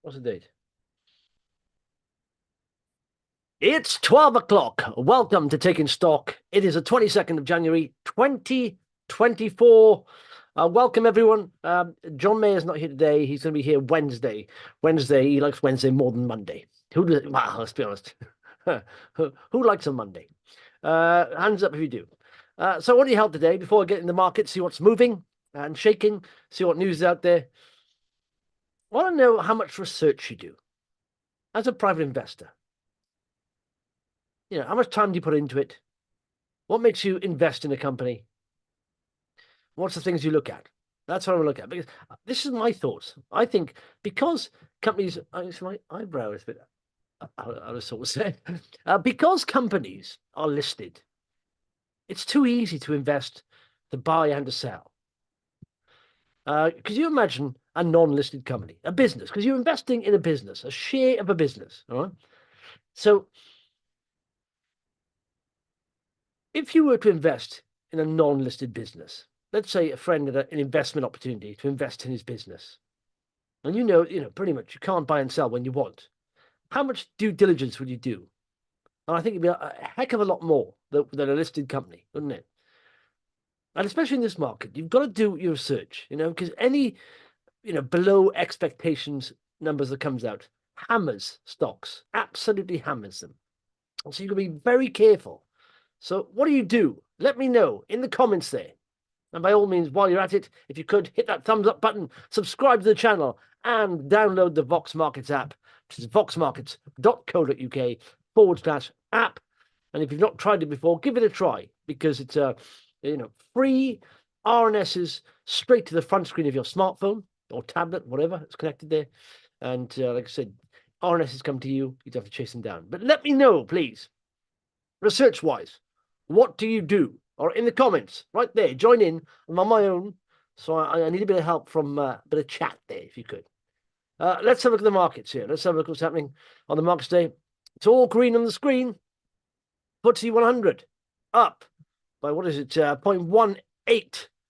What's the date? It's 12 o'clock. Welcome to Taking Stock. It is the 22nd of January, 2024. Welcome, everyone. John Mayer's not here today. He's going to be here Wednesday. He likes Wednesday more than Monday. Who does? Well, let's be honest. Who likes a Monday? Hands up if you do. So I want your help today before I get in the market, see what's moving and shaking, see what news is out there. I want to know how much research you do as a private investor. You know, how much time do you put into it? What makes you invest in a company? What's the things you look at? That's what I want to look at, because this is my thoughts. I think because companies, my eyebrow is a bit out of sort of say, because companies are listed, it's too easy to invest, to buy and to sell. Could you imagine a non-listed company, a business? Because you're investing in a business, a share of a business, all right? So if you were to invest in a non-listed business, let's say a friend had an investment opportunity to invest in his business, and you know, pretty much you can't buy and sell when you want. How much due diligence would you do? And I think it'd be a heck of a lot more than a listed company, wouldn't it? And especially in this market, you've got to do your research, because any, below expectations numbers that comes out hammers stocks, absolutely hammers them. And so you've got to be very careful. So what do? Let me know in the comments there. And by all means, while you're at it, if you could, hit that thumbs up button, subscribe to the channel, and download the Vox Markets app, which is voxmarkets.co.uk/app. And if you've not tried it before, give it a try, because it's free RNSs straight to the front screen of your smartphone or tablet, whatever, it's connected there. And like I said, RNSs come to you, you don't have to chase them down. But let me know, please, research-wise, what do you do? Or in the comments, right there, join in. I'm on my own, so I need a bit of help from a bit of chat there, if you could. Let's have a look at the markets here. Let's have a look at what's happening on the markets day. It's all green on the screen. FTSE 100 up by, 0.18%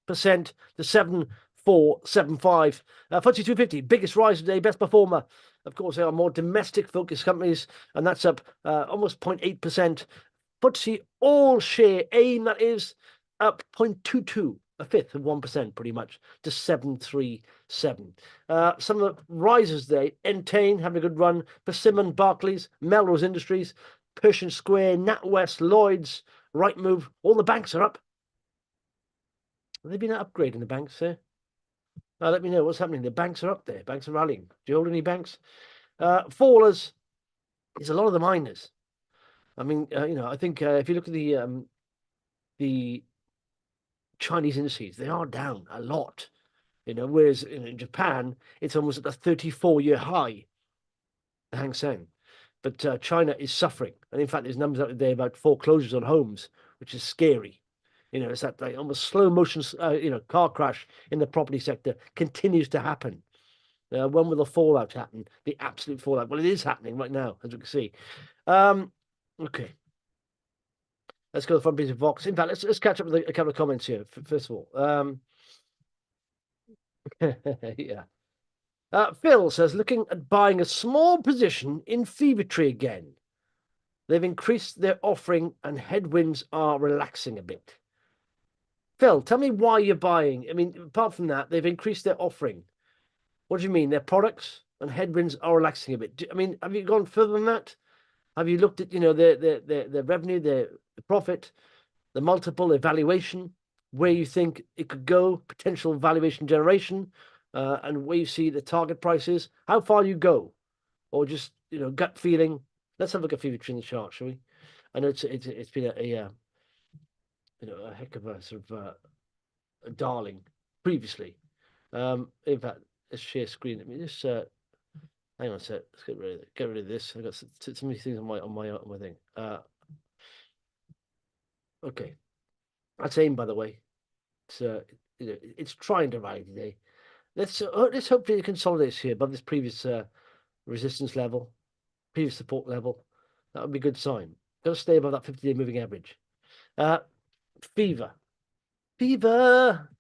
to 7475. FTSE 250, biggest rise today, best performer. Of course, they are more domestic-focused companies, and that's up almost 0.8%. FTSE all share AIM, that is, up 0.22, a fifth of 1%, pretty much, to 737. Some of the risers there: Entain having a good run, Persimmon, Barclays, Melrose Industries, Pershing Square, NatWest, Lloyds, Rightmove. All the banks are up. Have they been upgrading the banks there? Let me know what's happening. The banks are up there. Banks are rallying. Do you hold any banks? Fallers is a lot of the miners. I mean, I think if you look at the Chinese indices, they are down a lot. Whereas in Japan, it's almost at a 34-year high, the Hang Seng. But China is suffering. And in fact, there's numbers out today about foreclosures on homes, which is scary. It's that like almost slow motion, car crash in the property sector continues to happen. When will the fallout happen? The absolute fallout. Well, it is happening right now, as we can see. Okay. Let's go to the front page of Vox. In fact, let's catch up with a couple of comments here. First of all, yeah. Phil says, looking at buying a small position in Fevertree again. They've increased their offering and headwinds are relaxing a bit. Phil, tell me why you're buying. I mean, apart from that, they've increased their offering. What do you mean? Their products and headwinds are relaxing a bit. I mean, have you gone further than that? Have you looked at, their revenue, their profit, the multiple, their valuation, where you think it could go, potential valuation generation, and where you see the target prices? How far you go, or just gut feeling? Let's have a look at Fevertree in the chart, shall we? I know it's been a heck of a sort of a darling previously. In fact, let's share screen. Let me just hang on a sec. Let's get rid of this. I've got so many things on my thing. Okay, that's AIM, by the way. It's trying to rally today. Let's hopefully it consolidates here above this previous resistance level, previous support level. That would be a good sign. Got to stay above that 50-day moving average. Fever,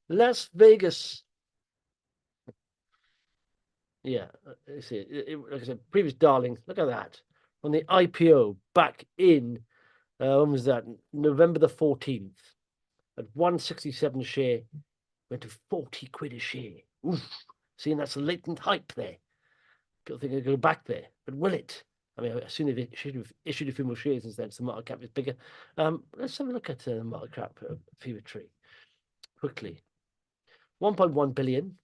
Las Vegas. Yeah, you see, like I said, previous darling. Look at that. On the IPO back in, when was that? November the 14th, at 167 a share, went to 40 quid a share. Oof. Seeing that's a latent hype there. People think it'll go back there, but will it? I mean, I assume they've issued a few more shares instead, so the market cap is bigger. Let's have a look at the market cap of Fevertree quickly. 1.1 billion.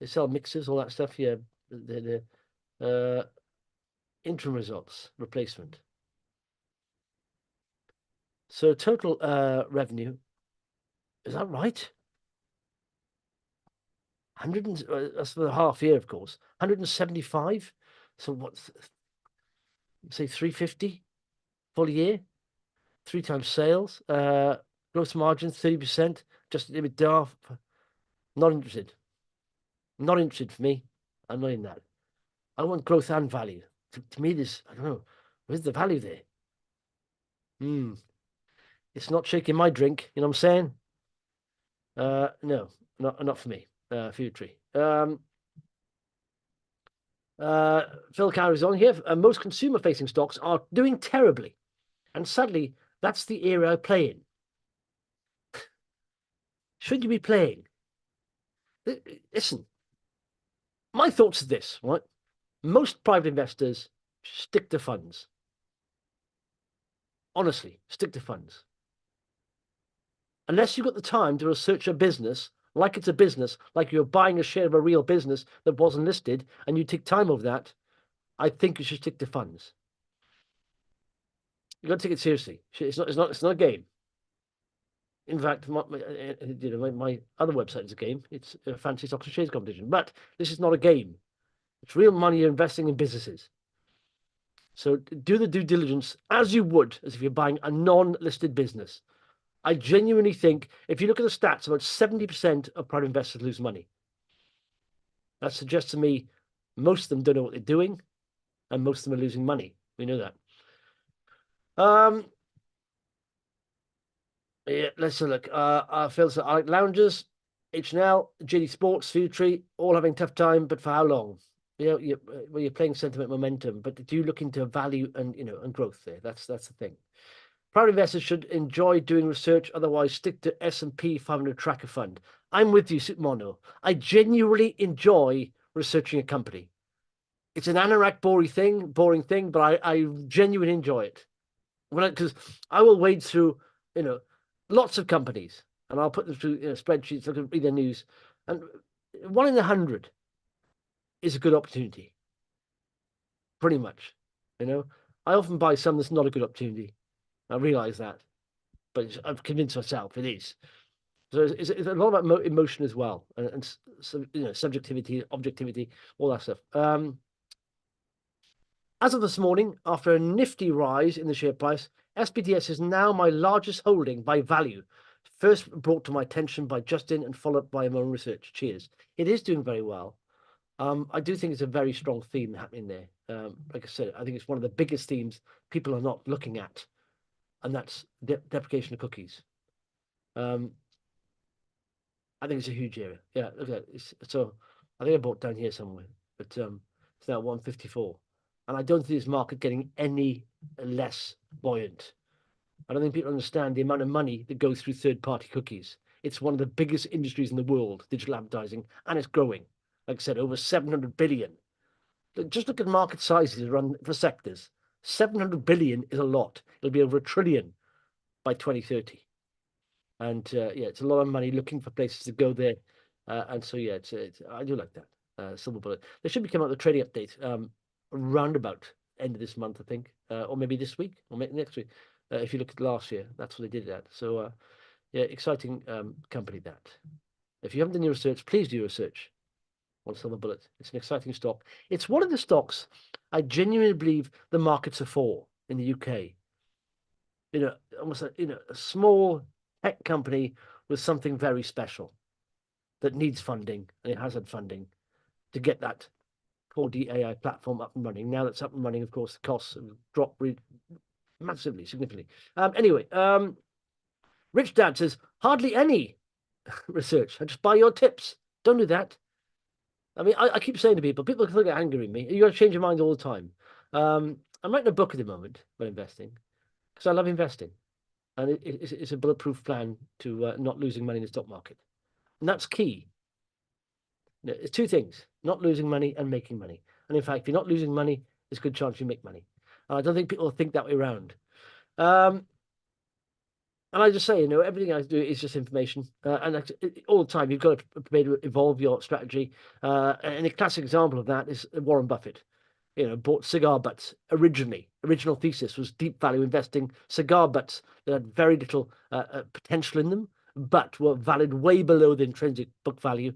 They sell mixers, all that stuff. Yeah, the interim results replacement. So total revenue, is that right? 100 that's for the half year, of course. 175. So what's say 350 full year? 3 times sales. Gross margin 30%. Just EBITDA. Not interested. Not interested for me. I'm not in that. I want growth and value. To me, this, I don't know. Where's the value there? It's not shaking my drink. You know what I'm saying? No, not for me. Fevertree. Phil carries on here. Most consumer-facing stocks are doing terribly, and sadly, that's the area I play in. Should you be playing? Listen, my thoughts are this, right? Most private investors stick to funds. Honestly, stick to funds. Unless you've got the time to research a business like it's a business, like you're buying a share of a real business that wasn't listed, and you take time over that, I think you should stick to funds. You got to take it seriously. It's not a game. In fact, my other website is a game. It's a fancy stocks and shares competition. But this is not a game. It's real money you're investing in businesses. So do the due diligence as you would as if you're buying a non-listed business. I genuinely think if you look at the stats, about 70% of private investors lose money. That suggests to me most of them don't know what they're doing, and most of them are losing money. We know that. Yeah, let's have a look. Phil said, I like loungers, H&L, JD Sports, Fevertree, all having a tough time, but for how long? You're playing sentiment momentum, but do you look into value and and growth there? That's the thing. Private investors should enjoy doing research, otherwise stick to S&P 500 tracker fund. I'm with you, Mono. I genuinely enjoy researching a company. It's an anorak boring thing, but I genuinely enjoy it. Because I will wade through, lots of companies, and I'll put them through spreadsheets, look at read their news, and 1 in 100 is a good opportunity. Pretty much, I often buy some that's not a good opportunity. I realize that, but I've convinced myself it is. So it's a lot about emotion as well, and subjectivity, objectivity, all that stuff. As of this morning, after a nifty rise in the share price, SBDS is now my largest holding by value. First brought to my attention by Justin and followed by my own research. Cheers. It is doing very well. I do think it's a very strong theme happening there. Like I said, I think it's one of the biggest themes people are not looking at, and that's deprecation of cookies. I think it's a huge area. Yeah, look at it. So I think I bought down here somewhere, but it's now 154. And I don't see this market getting any less buoyant. I don't think people understand the amount of money that goes through third-party cookies. It's one of the biggest industries in the world, digital advertising, and it's growing. Like I said, over 700 billion. Just look at market sizes run for sectors. 700 billion is a lot. It'll be over 1 trillion by 2030. And it's a lot of money looking for places to go there. And so, I do like that. Silver bullet. They should be coming out with a trading update around about end of this month, I think, or maybe this week or maybe next week. If you look at last year, that's what they did that. So, exciting company that. If you haven't done your research, please do your research on Silver Bullet. It's an exciting stock. It's one of the stocks I genuinely believe the markets are for in the UK. Almost a small tech company with something very special that needs funding, and it has had funding to get that 4D AI platform up and running. Now that's up and running, of course, the costs have dropped massively, significantly. Anyway, Rich Dad says, hardly any research. I just buy your tips. Don't do that. I mean, I keep saying to people get angry at me. You got to change your mind all the time. I'm writing a book at the moment about investing because I love investing, and it's a bulletproof plan to not losing money in the stock market, and that's key. It's two things: not losing money and making money. And in fact, if you're not losing money, there's a good chance you make money. And I don't think people think that way around. And I just say, everything I do is just information. And all the time, you've got to be able to evolve your strategy. And a classic example of that is Warren Buffett. Bought cigar butts originally. Original thesis was deep value investing cigar butts that had very little potential in them, but were valued way below the intrinsic book value.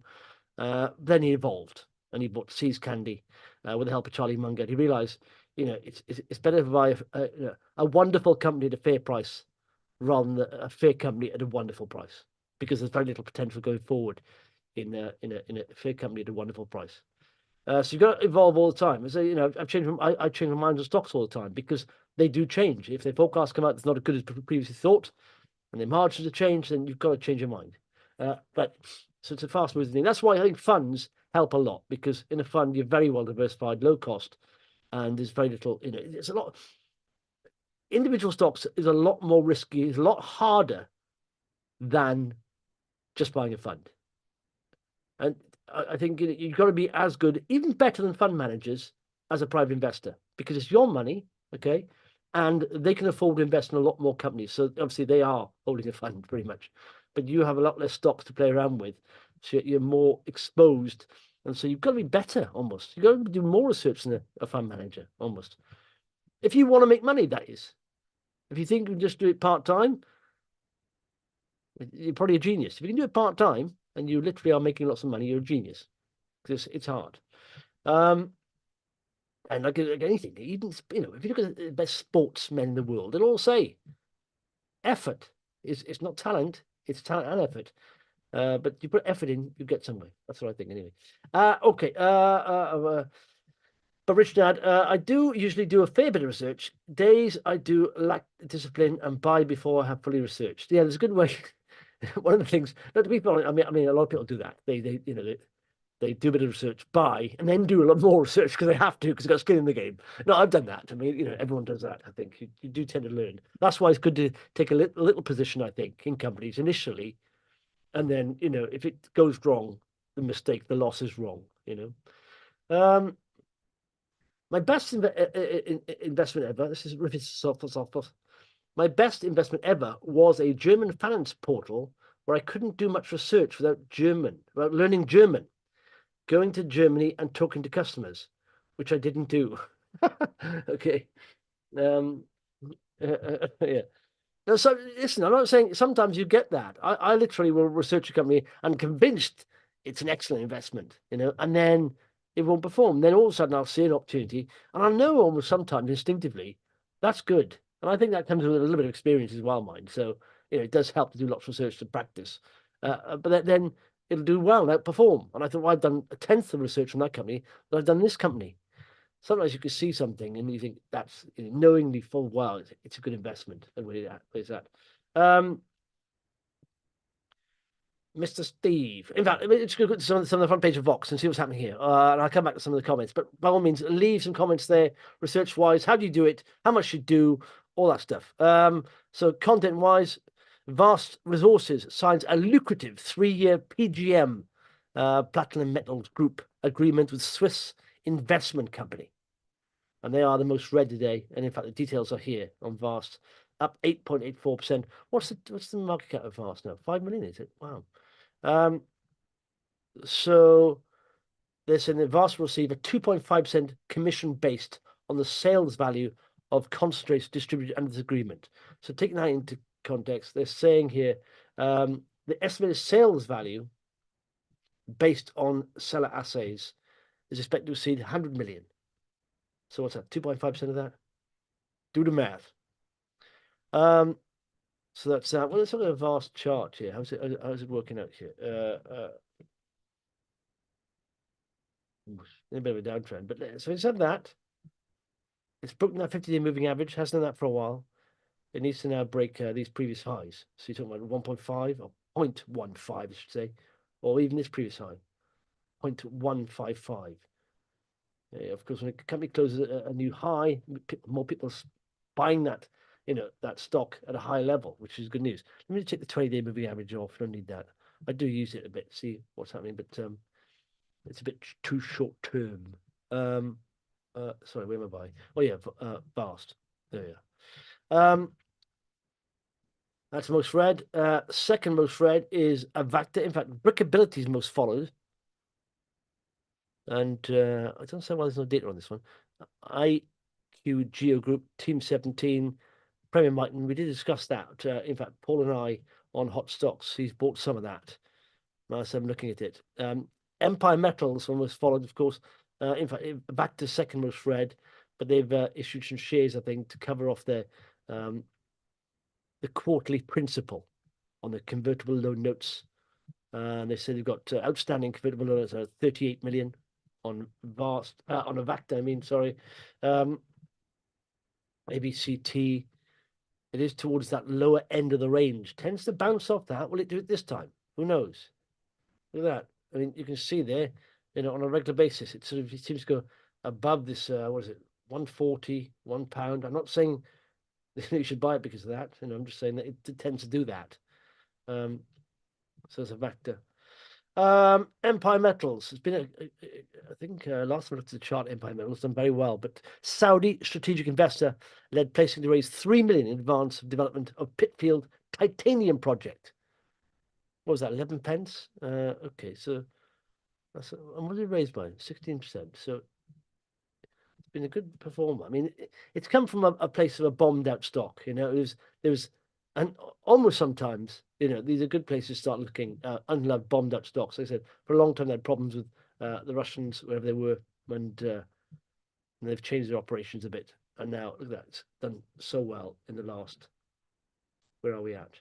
Then he evolved and he bought See's Candy with the help of Charlie Munger. He realized, it's better to buy a wonderful company at a fair price rather than a fair company at a wonderful price, because there's very little potential going forward in a fair company at a wonderful price. So you've got to evolve all the time. So, I change my mind on stocks all the time because they do change. If their forecasts come out that's not as good as previously thought, and their margins have changed, then you've got to change your mind. So it's a fast-moving thing. That's why I think funds help a lot, because in a fund you're very well diversified, low cost, and there's very little. It's a lot. Individual stocks is a lot more risky. It's a lot harder than just buying a fund. And I think you've got to be as good, even better than fund managers, as a private investor, because it's your money, okay? And they can afford to invest in a lot more companies. So obviously they are holding a fund pretty much, but you have a lot less stocks to play around with. So you're more exposed. And so you've got to be better almost. You've got to do more research than a fund manager almost. If you want to make money, that is. If you think you can just do it part-time, you're probably a genius. If you can do it part-time and you literally are making lots of money, you're a genius, because it's hard. And like anything, even if you look at the best sportsmen in the world, they'll all say effort it's not talent, it's talent and effort. But you put effort in, you get somewhere. That's what I think anyway. Okay. But Richard, I do usually do a fair bit of research. Days I do lack discipline and buy before I have fully researched. Yeah, there's a good way. One of the things, not to be honest, I mean, a lot of people do that. They do a bit of research, buy, and then do a lot more research because they have to, because they've got skin in the game. No, I've done that. I mean, everyone does that. I think you do tend to learn. That's why it's good to take a little position, I think, in companies initially, and then if it goes wrong, the loss is wrong. My best investment ever. This is Software. My best investment ever was a German finance portal where I couldn't do much research without learning German, going to Germany and talking to customers, which I didn't do. Okay. Yeah. No, so listen, I'm not saying sometimes you get that. I literally will research a company and convinced it's an excellent investment, and then it won't perform. Then all of a sudden I'll see an opportunity and I'll know almost sometimes instinctively that's good. And I think that comes with a little bit of experience as well, mind. So it does help to do lots of research to practice. But then it'll do well, and outperform. And I thought, well, I've done a tenth of research on that company, but I've done this company. Sometimes you can see something and you think that's knowingly full well it's a good investment. And where's that? Mr. Steve. In fact, let's go to some of the front page of Vox and see what's happening here. And I'll come back to some of the comments. But by all means, leave some comments there, research-wise. How do you do it? How much you do? All that stuff. So content-wise, Vast Resources signs a lucrative 3-year PGM, Platinum Metals Group agreement with Swiss investment company. And they are the most read today. And in fact, the details are here on Vast, up 8.84%. What's the market cap of Vast now? 5 million, is it? Wow. So they're saying that Vast will receive a 2.5% commission based on the sales value of concentrates distributed under this agreement. So taking that into context, they're saying here the estimated sales value based on seller assays is expected to exceed 100 million. So what's that? 2.5% of that? Do the math. So that's that. Well, let's look at a Vast chart here. How's it working out here? In a bit of a downtrend, but so it's had that. It's broken that 50-day moving average. Hasn't done that for a while. It needs to now break these previous highs. So you're talking about 1.5 or 0.15, I should say, or even this previous high. 0.155. Of course, when a company closes a new high, more people buying that, that stock at a high level, which is good news. Let me check the 20-day moving average off. I don't need that. I do use it a bit, see what's happening, but it's a bit too short term. Sorry, where am I buying? Oh yeah, Vast. There we are. That's most read. Second most read is Avacta. In fact, Brickability is most followed. And I don't know why there's no data on this one. IQ Geo Group, Team 17, Premier Miton. We did discuss that. In fact, Paul and I on Hot Stocks. He's bought some of that. So I'm looking at it. Empire Metals one was followed, of course. In fact, back to second most read, but they've issued some shares, I think, to cover off the quarterly principal on the convertible loan notes. And they said they've got outstanding convertible loan notes, 38 million on Avacta. I mean, sorry, AVCT. It is towards that lower end of the range. Tends to bounce off that. Will it do it this time? Who knows? Look at that. I mean, you can see there, on a regular basis, it seems to go above this, what is it, 140, £1. I'm not saying you should buy it because of that. I'm just saying that it tends to do that. So it's a Avacta. Empire Metals. It's been, I think, last time I looked at the chart, Empire Metals done very well. But Saudi strategic investor led placing to raise 3 million in advance of development of Pitfield titanium project. What was that, 11 pence? Okay, so that's, and what did it raise by? 16%. So it's been a good performer. I mean, it's come from a place of a bombed out stock. There was, and almost sometimes, these are good places to start looking. Unloved bombed out stocks. Like I said, for a long time they had problems with the Russians, wherever they were, and they've changed their operations a bit. And now look at that, it's done so well in the last. Where are we at?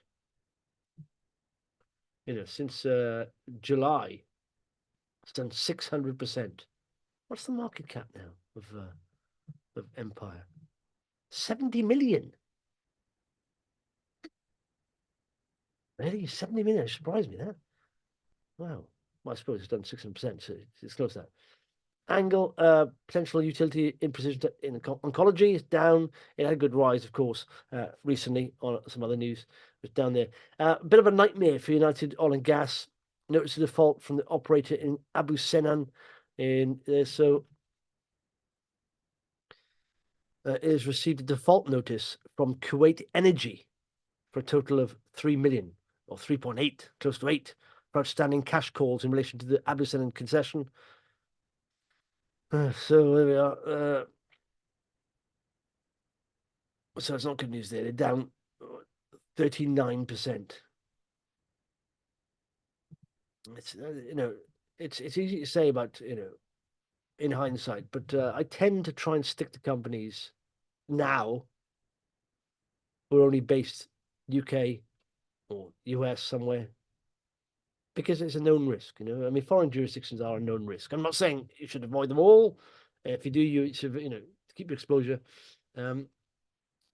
Since July, it's done 600%. What's the market cap now of Empire? 70 million. Really? 70 million? It surprised me, that. Wow. Well, I suppose it's done 600%, so it's close to that. Angle, potential utility in precision in oncology is down. It had a good rise, of course, recently on some other news. It was down there. A bit of a nightmare for United Oil and Gas. Notice of default from the operator in Abu Senan. So it has received a default notice from Kuwait Energy for a total of 3 million, or 3.8, close to 8, for outstanding cash calls in relation to the Abu Senan concession. So there we are. So it's not good news there. They're down 39%. It's it's easy to say about in hindsight, but I tend to try and stick to companies now who are only based UK or US somewhere, because it's a known risk. I mean, foreign jurisdictions are a known risk. I'm not saying you should avoid them all. If you do, you should, keep your exposure in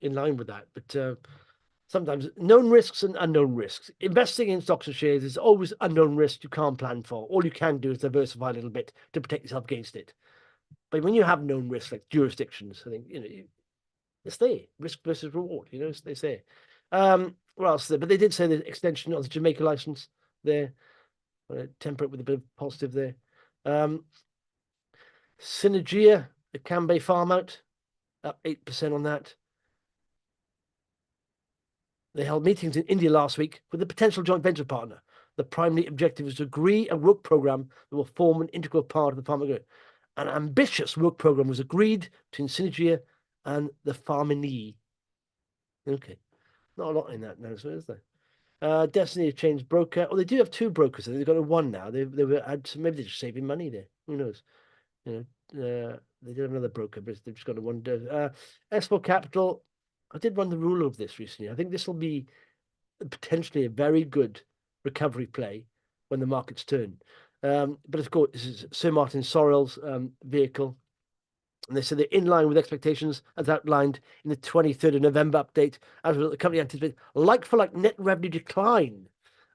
line with that. But sometimes known risks and unknown risks. Investing in stocks and shares is always unknown risk you can't plan for. All you can do is diversify a little bit to protect yourself against it. But when you have known risks like jurisdictions, I think it's there. Risk versus reward. It's there. What else? But they did say the extension of the Jamaica license there. Temper it with a bit of positive there. Synergia, the Cambay farm out, up 8% on that. They held meetings in India last week with a potential joint venture partner. The primary objective is to agree a work program that will form an integral part of the farm agreement. An ambitious work program was agreed between Synergia and the farminee. Okay, not a lot in that now, so is there? Destiny changed broker. Oh, they do have two brokers. They've got one now. They were maybe they're just saving money there. Who knows? They did have another broker, but they've just got one. S4 Capital. I did run the rule of this recently. I think this will be potentially a very good recovery play when the markets turn. But of course, this is Sir Martin Sorrell's vehicle. And they said they're in line with expectations as outlined in the 23rd of November update. As a result, the company anticipates like-for-like net revenue decline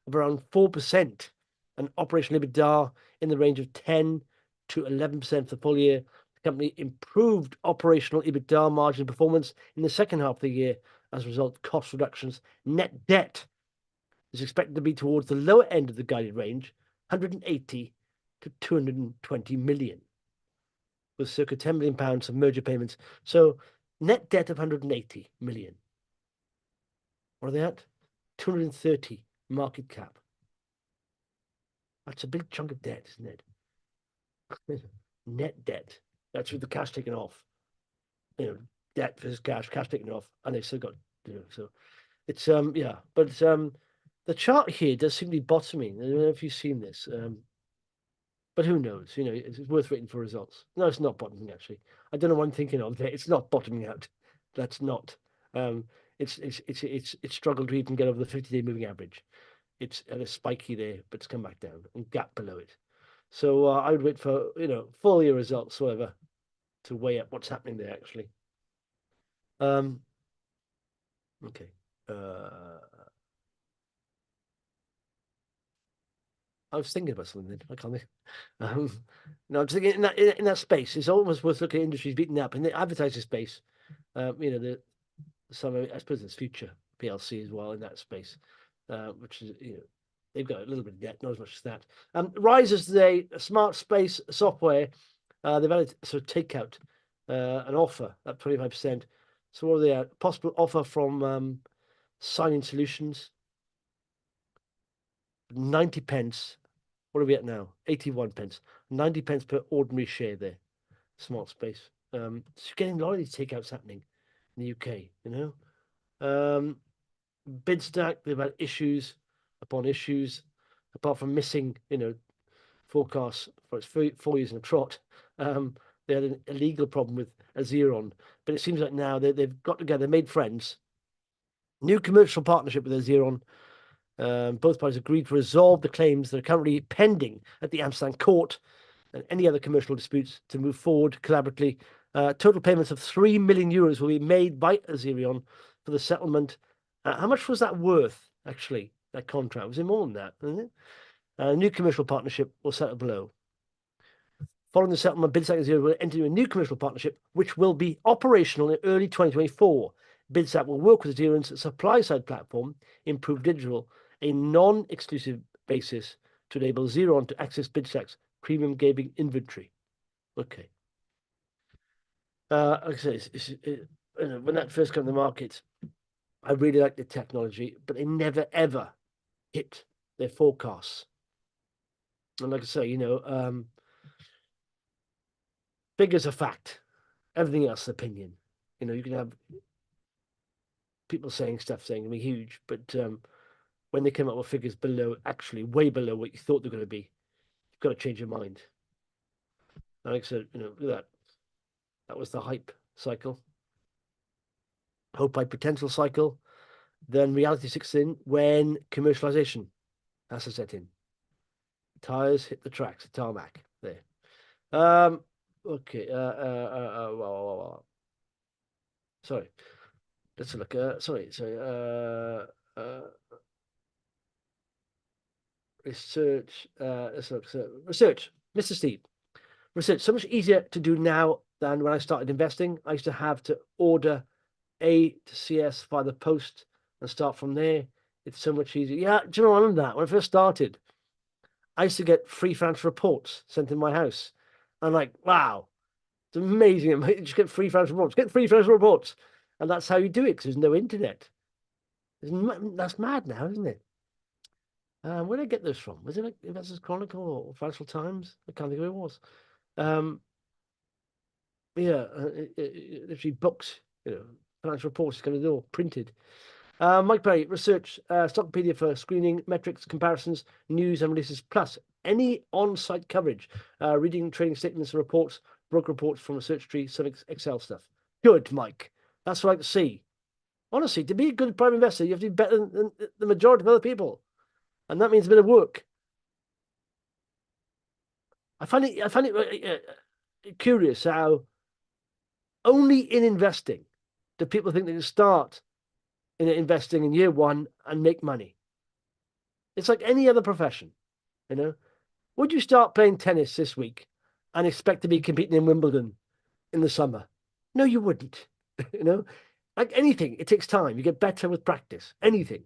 of around 4%. and operational EBITDA in the range of 10 to 11% for the full year. The company improved operational EBITDA margin performance in the second half of the year as a result of cost reductions. Net debt is expected to be towards the lower end of the guided range, 180 to 220 million, with circa 10 million pounds of merger payments. So net debt of 180 million. What are they at? 230 market cap. That's a big chunk of debt, isn't it? Net debt. That's with the cash taken off. Debt versus cash taken off, and they still got, so it's yeah. But the chart here does seem to be bottoming. I don't know if you've seen this. But who knows? It's worth waiting for results. No, it's not bottoming actually. I don't know what I'm thinking of there. It's not bottoming out. That's not. It's struggled to even get over the 50-day moving average. It's at a spiky there, but it's come back down and gap below it. So I would wait for full year results, whatever, to weigh up what's happening there actually. Okay. I was thinking about something then. I can't think. No, I'm just thinking in that space, it's almost worth looking at industries beaten up. In the advertising space, I suppose there's Future PLC as well in that space, which is, they've got a little bit of debt, not as much as that. Rises today, SmartSpace Software, they've had a sort of takeout, an offer at 25%. So what are they at? Possible offer from Signing Solutions, 90 pence. What are we at now? 81 pence. 90 pence per ordinary share there. SmartSpace. So you're getting a lot of these takeouts happening in the UK, Bidstack, they've had issues upon issues, apart from missing, forecasts for its 4 years in a trot. They had a legal problem with Azeron, but it seems like now they've got together, made friends. New commercial partnership with Azeron. Both parties agreed to resolve the claims that are currently pending at the Amsterdam court and any other commercial disputes to move forward collaboratively. Total payments of €3 million will be made by Azeron for the settlement. How much was that worth, actually, that contract? Was it more than that? Isn't it? A new commercial partnership will settle below. Following the settlement, Bidstack and Azeron will enter into a new commercial partnership, which will be operational in early 2024. Bidstack will work with Azeron's supply-side platform, Improve Digital, a non-exclusive basis to enable Azeron to access Bidstack's premium gaming inventory. Okay. Like I say, when that first came to the market, I really liked the technology, but they never, ever hit their forecasts. And like I say, figures are fact. Everything else is opinion. You can have people saying it'll be huge, but when they come up with figures actually way below what you thought they're going to be, you've got to change your mind. Like I said, that was the hype cycle. Hope hype potential cycle. Then reality sits in when commercialization has to set in. Tires hit the tracks, the tarmac there. Okay. Sorry. Let's look. Sorry. Research. Let's look. Research. Mr. Steve. Research. So much easier to do now than when I started investing. I used to have to order A to CS via the post and start from there. It's so much easier. Yeah, do you know, I remember that when I first started, I used to get free financial reports sent in my house. I'm like, wow, it's amazing. You just get free financial reports. Get free financial reports. And that's how you do it, because there's no internet. That's mad now, isn't it? Where did I get those from? Was it like Investors Chronicle or Financial Times? I can't think of who it was. Literally books, financial reports, kind of all printed. Mike Perry, research, Stockopedia for screening, metrics, comparisons, news and releases, plus any on-site coverage, reading trading statements and reports, broker reports from Research Tree, some Excel stuff. Good, Mike. That's what I like to see. Honestly, to be a good private investor, you have to be better than the majority of other people. And that means a bit of work. I find it curious how only in investing do people think they can start in investing in year one and make money. It's like any other profession. You know, would you start playing tennis this week and expect to be competing in Wimbledon in the summer? No, you wouldn't. You know, like anything, it takes time. You get better with practice. Anything,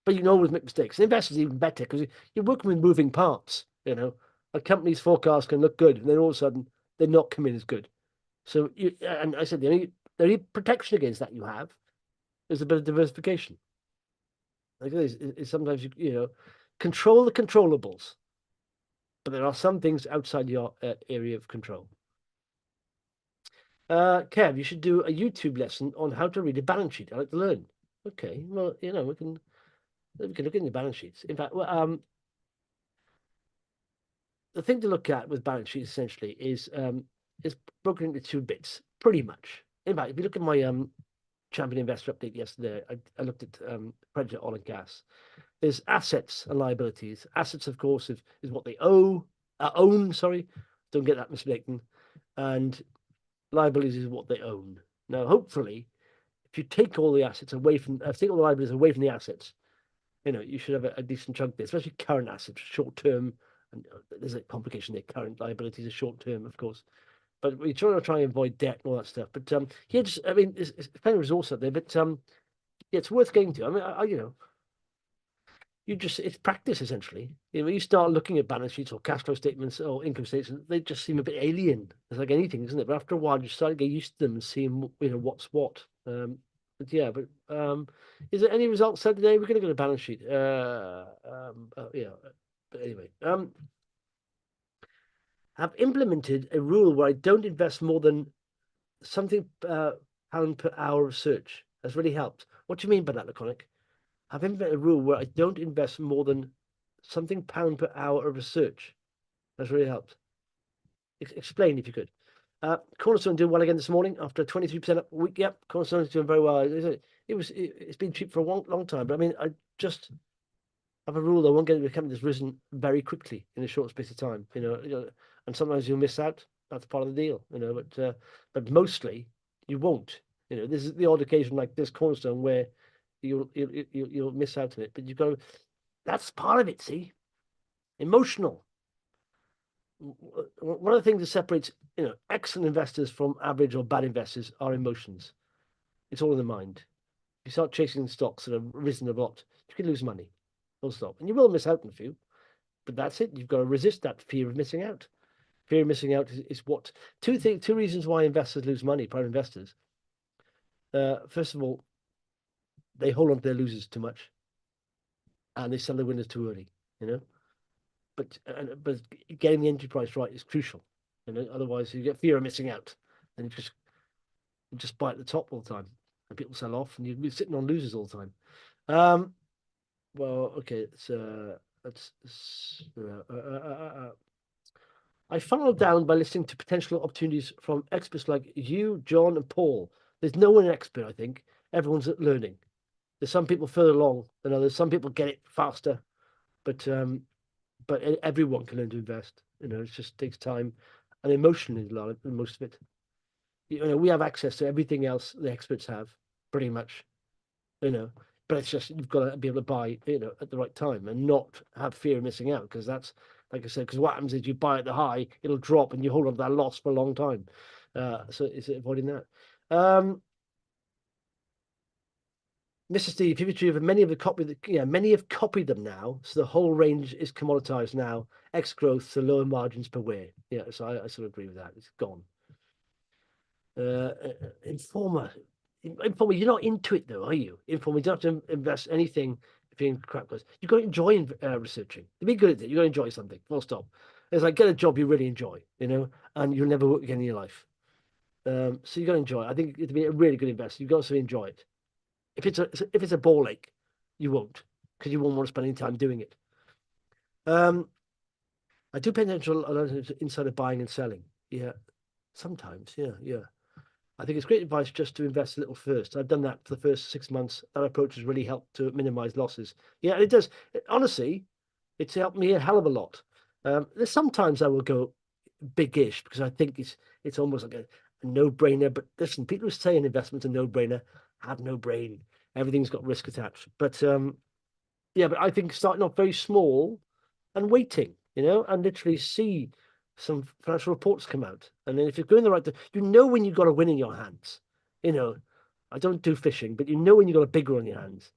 but you can always make mistakes. Investors even better because you're working with moving parts. You know, a company's forecast can look good, and then all of a sudden they're not coming as good. So, and I said the only protection against that you have is a bit of diversification. Like is sometimes you know control the controllables, but there are some things outside your area of control. Kev, you should do a YouTube lesson on how to read a balance sheet. I like to learn. Okay, well, you know, we can look in the balance sheets. In fact, well, the thing to look at with balance sheets essentially is broken into two bits, pretty much. In fact, if you look at my Champion Investor update yesterday, I looked at Predator Oil and Gas. There's assets and liabilities. Assets, of course, is what they own. Sorry, don't get that mistaken. And liabilities is what they own. Now, hopefully, if you take all the assets away from, take all the liabilities away from the assets, you know, you should have a decent chunk there, especially current assets, short term. And there's a complication there. Current liabilities are short term, of course. But we try and avoid debt and all that stuff. But here, just I mean, it's plenty of resource out there. But yeah, it's worth getting to. I mean, you know, it's practice essentially. You know, when you start looking at balance sheets or cash flow statements or income statements, they just seem a bit alien. It's like anything, isn't it? But after a while, you start to get used to them and seeing, you know, what's what. But yeah, is there any results said today? We're going to go to balance sheet. Yeah, but anyway, I've implemented a rule where I don't invest more than something pound per hour of search. That's really helped. What do you mean by that, Laconic? I've implemented a rule where I don't invest more than something pound per hour of research. That's really helped. Explain if you could. Cornerstone doing well again this morning after 23% up a week. Yep, Cornerstone is doing very well. It's been cheap for a long time, but I mean, I just have a rule that I won't get into a company that's risen very quickly in a short space of time. You know, and sometimes you'll miss out. That's part of the deal. You know, but mostly you won't. You know, this is the odd occasion like this Cornerstone where you'll miss out on it. But you've got to, that's part of it. See, emotional. One of the things that separates, you know, excellent investors from average or bad investors are emotions. It's all in the mind. If you start chasing stocks that have risen a lot, you can lose money. Full stop. And you will miss out on a few, but that's it. You've got to resist that fear of missing out. Fear of missing out is what two reasons why investors lose money, private investors. First of all, they hold on to their losers too much, and they sell their winners too early. You know, but getting the entry price right is crucial. You know, otherwise you get fear of missing out, and you just buy at the top all the time, and people sell off, and you're sitting on losers all the time. Well, okay, I funneled down by listening to potential opportunities from experts like you, John, and Paul. There's no one an expert, I think. Everyone's learning. There's some people further along than others. Some people get it faster, but everyone can learn to invest. You know, it just takes time and emotionally a lot, most of it. You know, we have access to everything else the experts have, pretty much. You know, but it's just you've got to be able to buy, you know, at the right time and not have fear of missing out, because that's, like I said, because what happens is you buy at the high, it'll drop and you hold on to that loss for a long time. So it's avoiding that. Mr. Steve, Fevertree have many have copied them now, so the whole range is commoditized now. X growth, so lower margins per way. Yeah, so I sort of agree with that. It's gone. Informer, you're not into it though, are you? Informer, you don't have to invest anything if you're in crap clothes. You've got to enjoy researching. To be good at it, you've got to enjoy something. Full stop. It's like get a job you really enjoy, you know, and you'll never work again in your life. So you got to enjoy it. I think to be a really good investor, you've got to enjoy it. If it's a ball ache, you won't, because you won't want to spend any time doing it. I do pay attention a lot inside of buying and selling. Yeah, sometimes. Yeah. I think it's great advice just to invest a little first. I've done that for the first 6 months. That approach has really helped to minimize losses. Yeah, it does. Honestly, it's helped me a hell of a lot. There's sometimes I will go big-ish because I think it's almost like a no-brainer. But listen, people who say an investment's a no-brainer have no brain. Everything's got risk attached. But yeah, but I think starting off very small and waiting. and literally see some financial reports come out. And then if you're going the right, you know when you've got a win in your hands. I don't do fishing, but you know when you've got a big one in your hands.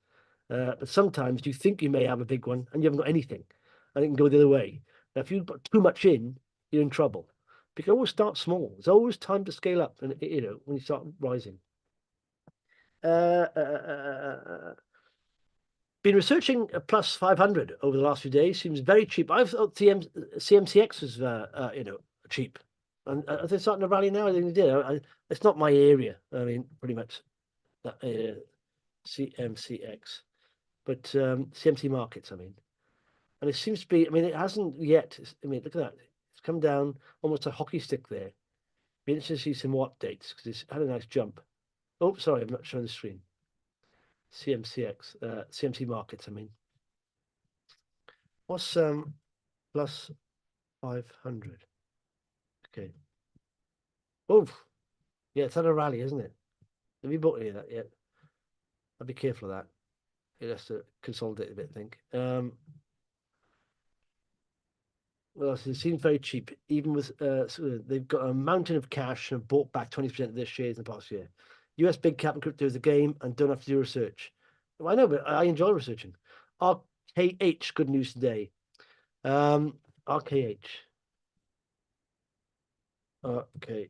But sometimes you think you may have a big one and you haven't got anything, and it can go the other way. Now, if you've got too much in, you're in trouble. But you can always start small. There's always time to scale up, and when you start rising. Been researching a Plus500 over the last few days. Seems very cheap. I've thought CMCX was cheap, and are they starting to rally now? I think they did. It's not my area. I mean, pretty much CMCX, but CMC Markets. I mean, and it seems to be. I mean, it hasn't yet. I mean, look at that. It's come down almost a hockey stick there. Be interested to see some more updates because it's had a nice jump. Oh, sorry, I'm not showing the screen. CMCX, CMC Markets. I mean, what's plus 500? Okay. Oh, yeah, it's had a rally, isn't it? Have you bought any of that yet? I'll be careful of that. It has to consolidate a bit, I think. Well, it seems very cheap, even with they've got a mountain of cash and bought back 20% of their shares in the past year. US big cap and crypto is a game and don't have to do research. Well, I know, but I enjoy researching. RKH, good news today. RKH. RKH.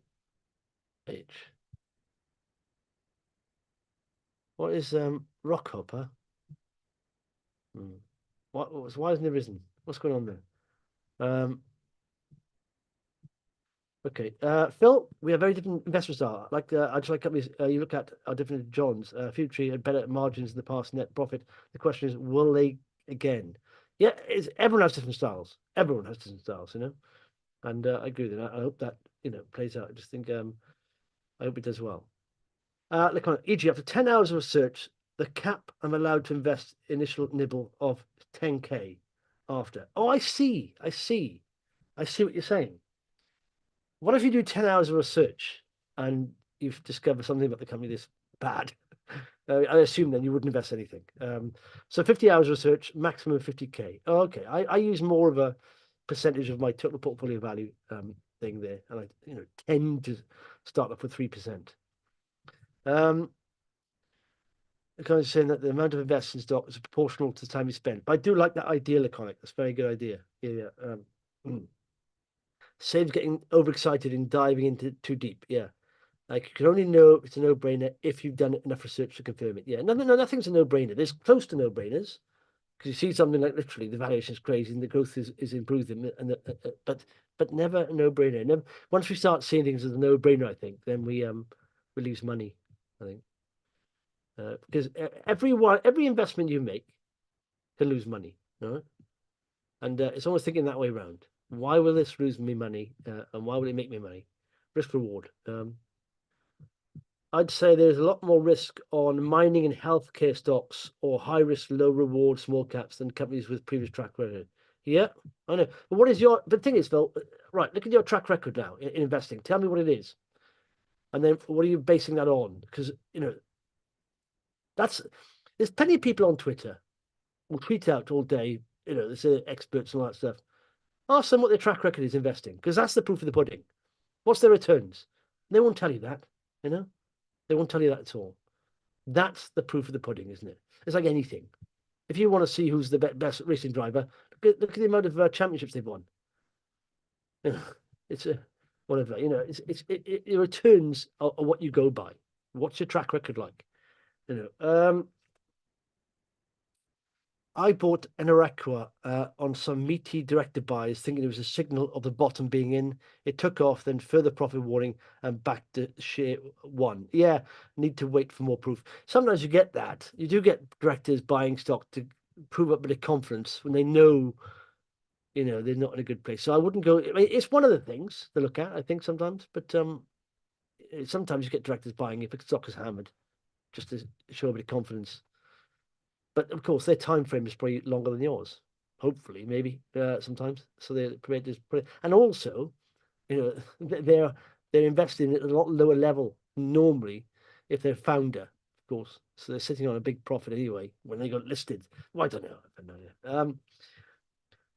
What is Rockhopper? Why hasn't it risen? What's going on there? Okay, Phil, we have very different investment style. I just like companies you look at are different. John's Fevertree had better margins in the past, net profit. The question is, will they again? Yeah, everyone has different styles. Everyone has different styles, And I agree with that. I hope that plays out. I just think I hope it does well. Look on e.g. after 10 hours of research, the cap I'm allowed to invest initial nibble of 10K after. Oh, I see what you're saying. What if you do 10 hours of research and you've discovered something about the company that's bad? I assume then you wouldn't invest anything. So 50 hours of research, maximum of 50K. Oh, okay. I use more of a percentage of my total portfolio value thing there. And I tend to start off with 3%. The kind of saying that the amount of investment in stock is proportional to the time you spend. But I do like that idea, Laconic. That's a very good idea. Yeah. Saves getting overexcited and diving into too deep. Yeah. Like you can only know it's a no-brainer if you've done enough research to confirm it. Yeah. No, nothing's a no-brainer. There's close to no-brainers because you see something like literally the valuation is crazy and the growth is improving, but never a no-brainer. Never. Once we start seeing things as a no-brainer, I think then we lose money. I think because every investment you make can lose money, no? And it's almost thinking that way around. Why will this lose me money, and why will it make me money? Risk reward. I'd say there's a lot more risk on mining and healthcare stocks or high risk, low reward small caps than companies with previous track record. Yeah, I know. But what is the thing is, Phil, right, look at your track record now in investing. Tell me what it is. And then what are you basing that on? Because, there's plenty of people on Twitter who tweet out all day, there's experts and all that stuff. Ask them what their track record is investing, because that's the proof of the pudding. What's their returns? They won't tell you that, They won't tell you that at all. That's the proof of the pudding, isn't it? It's like anything. If you want to see who's the best racing driver, look at the amount of championships they've won. It's whatever, it returns are what you go by. What's your track record like? I bought Eneraqua on some meaty directed buys, thinking it was a signal of the bottom being in. It took off, then further profit warning and back to share one. Yeah, need to wait for more proof. Sometimes you get that. You do get directors buying stock to prove up a bit of confidence when they know, they're not in a good place. So I wouldn't go. I mean, it's one of the things to look at, I think, sometimes. But sometimes you get directors buying if the stock is hammered, just to show a bit of confidence. But of course, their time frame is probably longer than yours. Hopefully, maybe sometimes. So they're prepared to and also, they're investing at a lot lower level normally if they're founder, of course. So they're sitting on a big profit anyway when they got listed. Well, I don't know.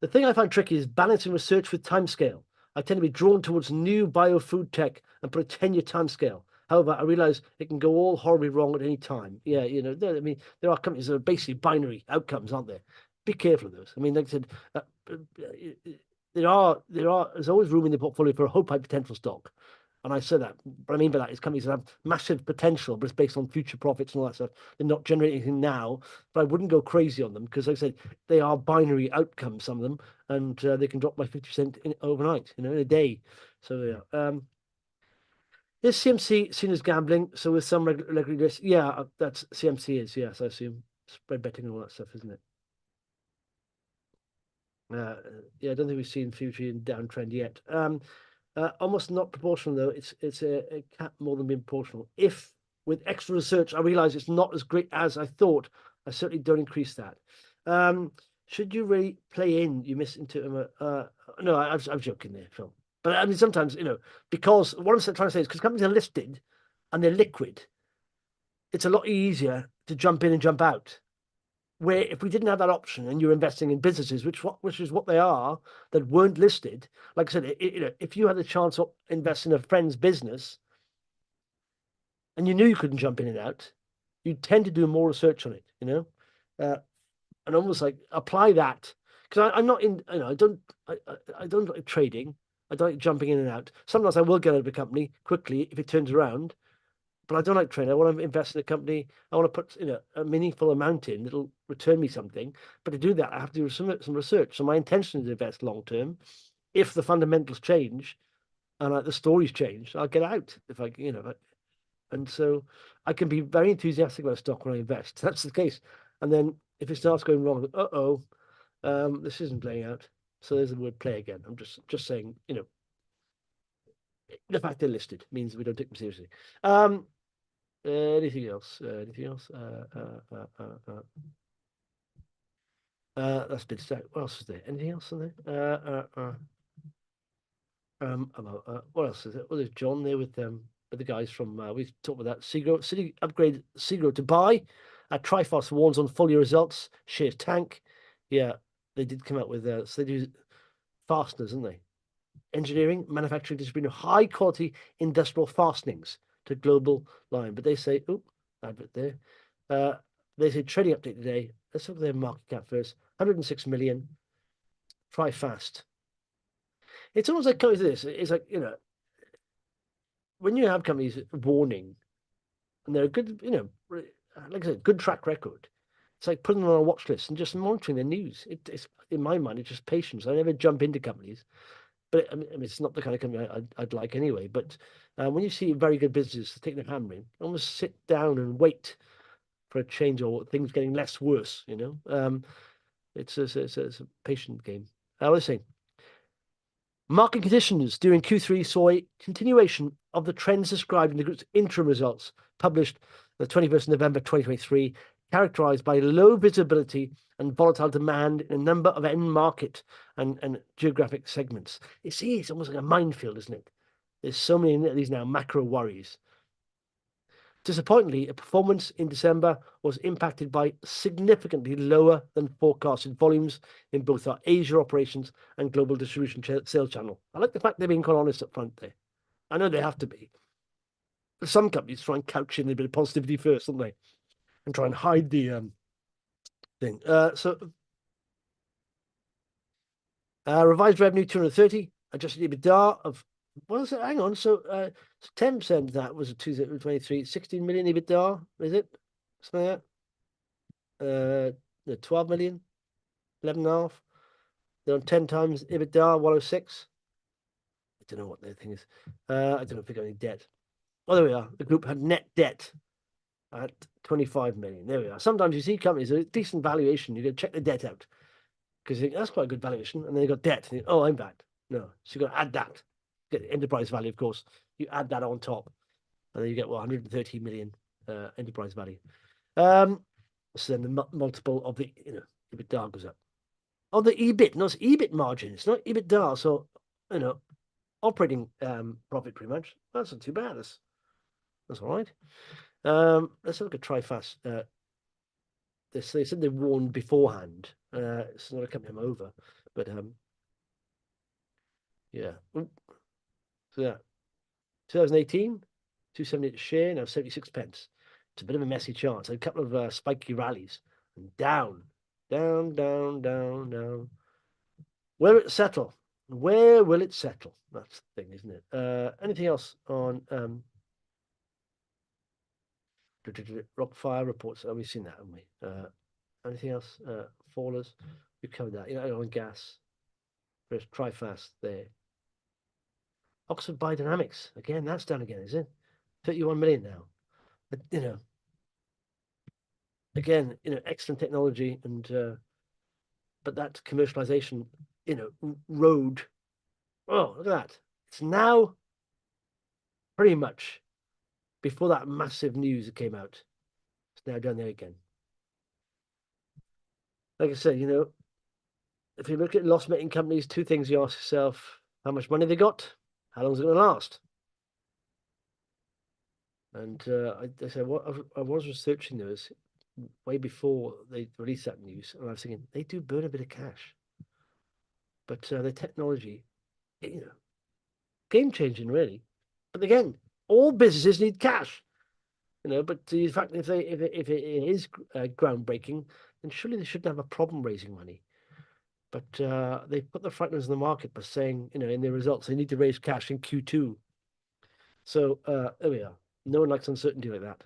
The thing I find tricky is balancing research with timescale. I tend to be drawn towards new biofood tech and put a 10-year timescale. However, I realize it can go all horribly wrong at any time. Yeah, I mean, there are companies that are basically binary outcomes, aren't there? Be careful of those. I mean, like I said, there's always room in the portfolio for a hope high potential stock. And I said that. What I mean by that is companies that have massive potential, but it's based on future profits and all that stuff. They're not generating anything now, but I wouldn't go crazy on them because, like I said, they are binary outcomes, some of them, and they can drop by 50% overnight, in a day. So, yeah. Is CMC seen as gambling? So with some regulatory risk, yeah, that's CMC is, yes, I assume. Spread betting and all that stuff, isn't it? Yeah, I don't think we've seen Fevertree in downtrend yet. Almost not proportional though. It's a cap more than being proportional. If with extra research I realize it's not as great as I thought, I certainly don't increase that. Should you really play in? You miss into no, I'm joking there, Phil. But I mean sometimes because what I'm trying to say is because companies are listed and they're liquid, it's a lot easier to jump in and jump out. Where if we didn't have that option and you're investing in businesses, which is what they are, that weren't listed, like I said, if you had the chance to invest in a friend's business and you knew you couldn't jump in and out, you'd tend to do more research on it, and almost like apply that because I'm not in, I don't like trading. I don't like jumping in and out. Sometimes I will get out of a company quickly if it turns around, but I don't like trading. I want to invest in a company. I want to put a meaningful amount in that'll return me something. But to do that, I have to do some research. So my intention is to invest long term. If the fundamentals change and the stories change, I'll get out. And so I can be very enthusiastic about stock when I invest. That's the case. And then if it starts going wrong, this isn't playing out. So there's the word play again. I'm just saying, the fact they're listed means we don't take them seriously. Anything else? Anything else? That's Bidstack. What else is there? Anything else on there? What else is it? Well, there's John there with the guys from we talked about that. City upgrade Segro to buy. Trifast warns on full year results. Shares tank. Yeah, they did come out with so they do fasteners, don't they? Engineering, manufacturing, distributing high quality industrial fastenings to global line. But they say, advert there. They say trading update today. Let's look at their market cap first. 106 million. Trifast. It's almost like companies this. It's like, when you have companies warning and they're a good, like I said, good track record. It's like putting them on a watch list and just monitoring their news. It's in my mind, it's just patience. I never jump into companies. But I mean, it's not the kind of company I'd like anyway. But when you see very good businesses taking their hammer in, almost sit down and wait for a change or things getting less worse. It's a patient game. I was saying, market conditions during Q3 saw a continuation of the trends described in the group's interim results published the 21st of November 2023, characterized by low visibility and volatile demand in a number of end market and geographic segments. It's almost like a minefield, isn't it? There's so many of these now macro worries. Disappointingly, a performance in December was impacted by significantly lower than forecasted volumes in both our Asia operations and global distribution sales channel. I like the fact they're being quite honest up front there. I know they have to be. Some companies try and couch in a bit of positivity first, don't they? And try and hide the thing. Revised revenue 230, adjusted EBITDA of what is it? Hang on. So 10% of that was a 2023, 16 million EBITDA, is it? Something like that. 12 million, 11.5. They're on 10 times EBITDA, 106. I don't know what their thing is. I don't know if they got any debt. Oh, there we are. The group had net debt at 25 million. There we are. Sometimes you see companies with a decent valuation, you can check the debt out because you think that's quite a good valuation, and then you got debt. And you think, oh, I'm bad. No, so you got to add that. Get the enterprise value, of course. You add that on top, and then you get 130 million enterprise value. So then the multiple of the EBITDA goes up. Oh, the EBIT, no, it's EBIT margin. It's not EBITDA. So operating profit pretty much. That's not too bad. That's all right. Let's look at Trifast. They said they warned beforehand. It's not a company I'm over. But yeah. So yeah, 2018, 278 a share, now 76 pence. It's a bit of a messy chart. So a couple of spiky rallies and down, down, down, down, down. Where will it settle? Where will it settle? That's the thing, isn't it? Anything else on Rockfire reports? Oh, we've seen that, haven't we? Anything else? Fallers? We've covered that. Oil and gas. There's Trifast there. Oxford Biodynamics. Again, that's down again, is it? 31 million now. But, again, excellent technology and but that commercialization, road. Oh, look at that. It's now pretty much before that massive news that came out. It's now down there again. Like I said, if you look at loss-making companies, two things you ask yourself: how much money they got, how long is it going to last? And I said, I was researching those way before they released that news, and I was thinking they do burn a bit of cash, but the technology, game changing really. But again, all businesses need cash, But the fact if it is groundbreaking, then surely they shouldn't have a problem raising money. But they put the frighteners in the market by saying, in their results, they need to raise cash in Q2. So there we are. No one likes uncertainty like that.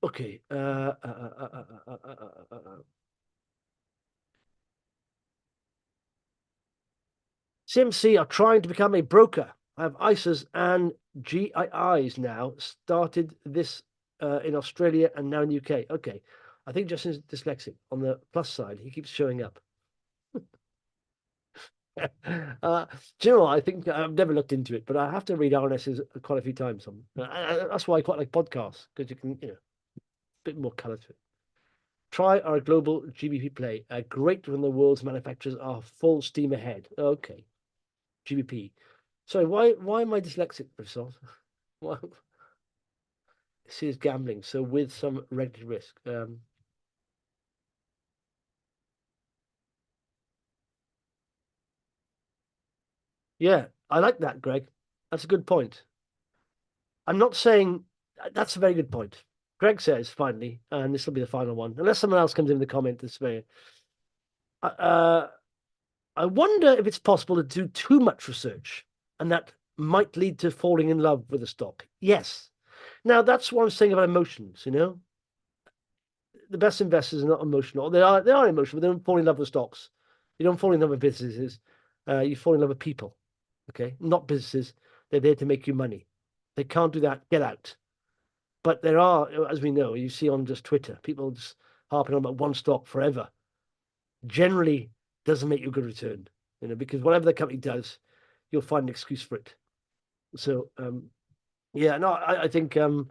Okay. CMC are trying to become a broker. I have ISAs and GIIs now. Started this in Australia and now in the UK. Okay. I think Justin's dyslexic. On the plus side, he keeps showing up. Do you know what? I think I've never looked into it, but I have to read RNSs quite a few times. That's why I quite like podcasts, because you can, a bit more colour to it. Try our global GBP play. Great when the world's manufacturers are full steam ahead. Okay. GBP. Sorry, why am I dyslexic, Bristol? Why? This is gambling, so with some regulatory risk. Yeah, I like that, Greg. That's a good point. I'm not saying that's a very good point. Greg says finally, and this will be the final one, unless someone else comes in the comment this way. I wonder if it's possible to do too much research, and that might lead to falling in love with a stock. Yes. Now that's what I'm saying about emotions. The best investors are not emotional. They are emotional, but they don't fall in love with stocks. You don't fall in love with businesses. You fall in love with people. Okay, not businesses. They're there to make you money. They can't do that. Get out. But there are, as we know, you see on just Twitter, people just harping on about one stock forever. Generally, doesn't make you a good return, because whatever the company does, you'll find an excuse for it. So, yeah, no, I think, yeah,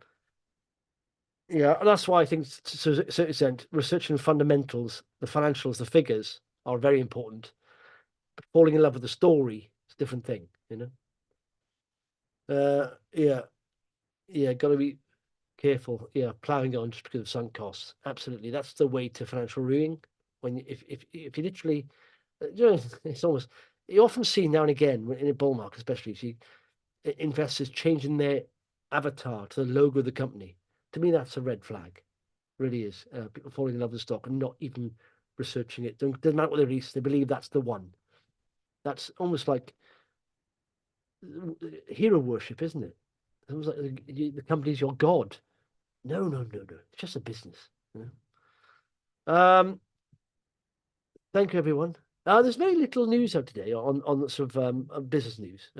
that's why I think to a certain extent, researching fundamentals, the financials, the figures are very important. But falling in love with the story is a different thing, yeah, got to be careful. Yeah, plowing on just because of sunk costs. Absolutely, that's the way to financial ruin. When if you literally, it's almost you often see now and again in a bull market, especially see investors changing their avatar to the logo of the company. To me, that's a red flag. Really is. People falling in love with the stock and not even researching it. Doesn't matter what they release, they believe that's the one. That's almost like hero worship, isn't it? It's almost like the company's your god. No. It's just a business. Thank you, everyone. There's very little news out today on sort of business news.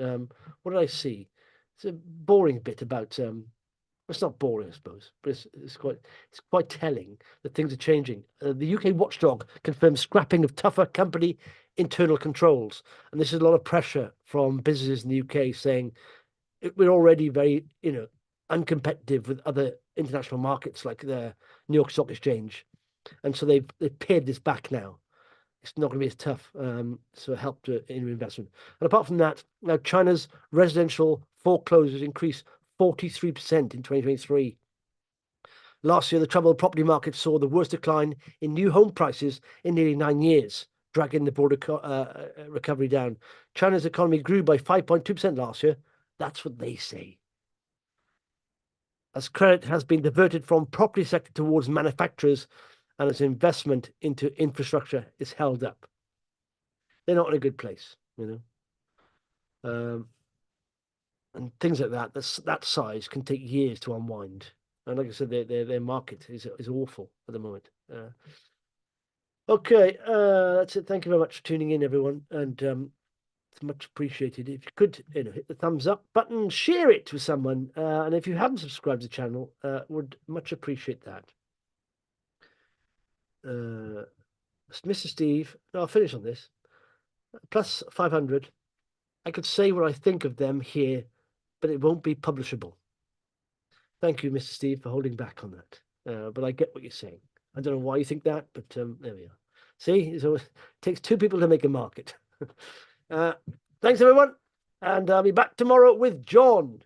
What did I see? It's a boring bit about. It's not boring, I suppose, but it's quite telling that things are changing. The UK watchdog confirms scrapping of tougher company internal controls, and this is a lot of pressure from businesses in the UK saying we're already very uncompetitive with other international markets like the New York Stock Exchange, and so they've pared this back now. It's not going to be as tough, so it helped in investment. And apart from that, now China's residential foreclosures increased 43% in 2023. Last year, the troubled property market saw the worst decline in new home prices in nearly 9 years. dragging the broader recovery down. China's economy grew by 5.2% last year. That's what they say. As credit has been diverted from property sector towards manufacturers, and as investment into infrastructure is held up. They're not in a good place, you know. And things like that, that size can take years to unwind. And like I said, their market is awful at the moment. Okay, that's it. Thank you very much for tuning in, everyone, and it's much appreciated. If you could, hit the thumbs up button, share it with someone, and if you haven't subscribed to the channel, would much appreciate that. Mr. Steve, I'll finish on this. Plus500. I could say what I think of them here, but it won't be publishable. Thank you, Mr. Steve, for holding back on that. But I get what you're saying. I don't know why you think that, but there we are. See, so it takes two people to make a market. Thanks, everyone. And I'll be back tomorrow with John.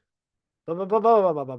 Bye, bye, bye, bye, bye, bye, bye.